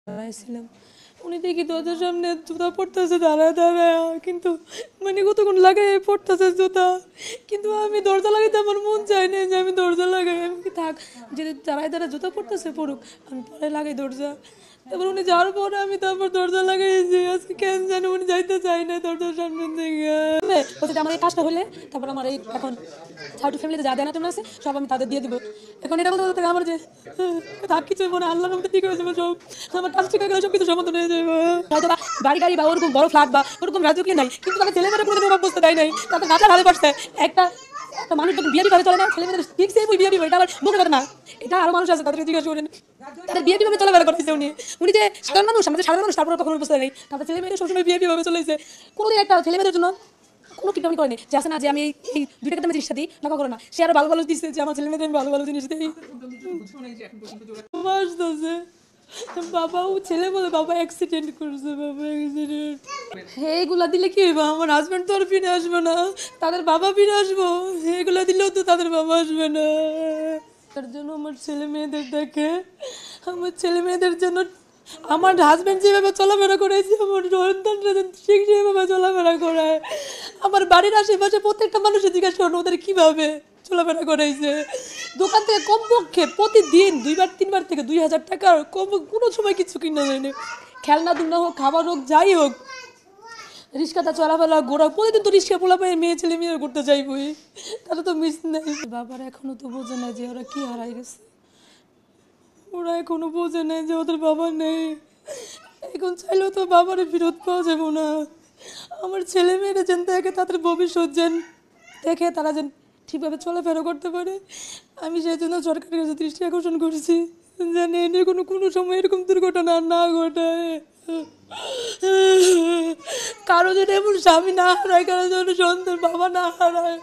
দাঁড়াইছিলাম, উনি দেখি দরজার সামনে জুতা পড়তেছে দাঁড়ায় দাঁড়ায়, কিন্তু মানে কতক্ষণ লাগাই পড়তেছে জুতা, কিন্তু আমি দরজা লাগাইতে আমার মন চায় না যে আমি দরজা লাগাই, আমি কি থাক যে দাঁড়ায় দাঁড়ায় জুতা পড়তেছে পড়ুক, আমি পরে লাগাই দরজা। তারপর উনি যাওয়ার পরে আমি তারপর দরজা লাগাইছি, আজকে কেন জানি উনি যাইতে চাই না দরজার সামনে থেকে। বলতে আমার এই কাজটা হলে তারপর আমার এই এখন হাউ টু ফ্যামিলিতে যা দেয় না তেমন আছে সব আমি তাদের দিয়ে দিব। এখন এটা বলতে বলতে আমার যে থাক কিছু মনে আল্লাহর মধ্যে ঠিক হয়ে যাবে, সব আমার কাজ ঠিক হয়ে গেলে সব কিছু সমাধান হয়ে যাবে। হয়তো বা বাড়ি গাড়ি বা ওরকম বড় ফ্ল্যাট বা ওরকম রাজকীয় নাই, কিন্তু তাদের ছেলেমেয়েরা কোনো অভাব বুঝতে দেয় নাই, তাদের নাচার হালে পড়ছে। একটা একটা মানুষ যখন বিয়ে ভাবে চলে না, ছেলেমেয়েদের ঠিক সেই বিয়ে দিবে, এটা আবার মুখে কথা না, এটা আরো মানুষ আছে তাদেরকে জিজ্ঞাসা করেন, তাদের বিয়ে ভাবে চলাফেরা করেছে উনি। উনি যে সাধারণ মানুষ, আমাদের সাধারণ মানুষ, তারপরে কখনো বুঝতে নেই তাদের ছেলে মেয়েদের সবসময় বিয়ে ভাবে চলেছে। কোনোদিন একটা ছেলে মেয়েদের জন্য কোনো কিপটামি করেনি যে আছে না যে আমি এই 2 টাকা দামের জিনিসটা দিই টাকা করে না, সে আরো ভালো ভালো দিচ্ছে যে আমার ছেলে মেয়েদের আমি ভালো ভালো জিনিস দিই। আসতেছে বাবাও ছেলে বলে বাবা অ্যাক্সিডেন্ট করছে, বাবা অ্যাক্সিডেন্ট, এইগুলা দিলে কি হইব? আমার হাজব্যান্ড তো আর ফিরে আসবে না, তাদের বাবা ফিরে আসবো, এগুলা দিলেও তো তাদের বাবা আসবে না। তার জন্য আমার ছেলে মেয়েদের দেখে, আমার ছেলে মেয়েদের জন্য আমার হাজব্যান্ড যেভাবে চলাফেরা করেছে আমার সন্তানরা ঠিক সেভাবে চলাফেরা করায়। আমার বাড়ির আশেপাশে প্রত্যেকটা মানুষের জিজ্ঞাসা করেন ওদের কীভাবে চলাফেরা করাইছে। দোকান থেকে কমপক্ষে প্রতিদিন 2-3 বার থেকে 2000 টাকা কম, কোনো সময় কিছু কিনা যায়নি, খেলনা দুলনা হোক খাবার হোক যাই হোক, রিক্সাটা চলাফেরা ঘোরা, প্রতিদিন তো রিক্সা পোলা পায়ে মেয়ে ছেলে মেয়েরা ঘুরতে যাইবই, তারা তো মিস নেই। বাবার এখনো তো বোঝে না যে ওরা কি হারাই গেছে, ওরা এখনো বোঝে না যে ওদের বাবা নেই, এখন চাইলেও তো বাবারে ফেরত পাওয়া যাবে না। আমার ছেলে মেয়েরা যেন দেখে তাদের ভবিষ্যৎ যেন দেখে, তারা যেন ঠিকভাবে চলাফেরা করতে পারে, আমি সেই জন্য সরকারের কাছে দৃষ্টি আকর্ষণ করছি যেন এনে কোনো কোনো সময় এরকম দুর্ঘটনা না ঘটায়, কারো যেন এমন স্বামী না হারায়, কারো যেন সন্তান বাবা না হারায়।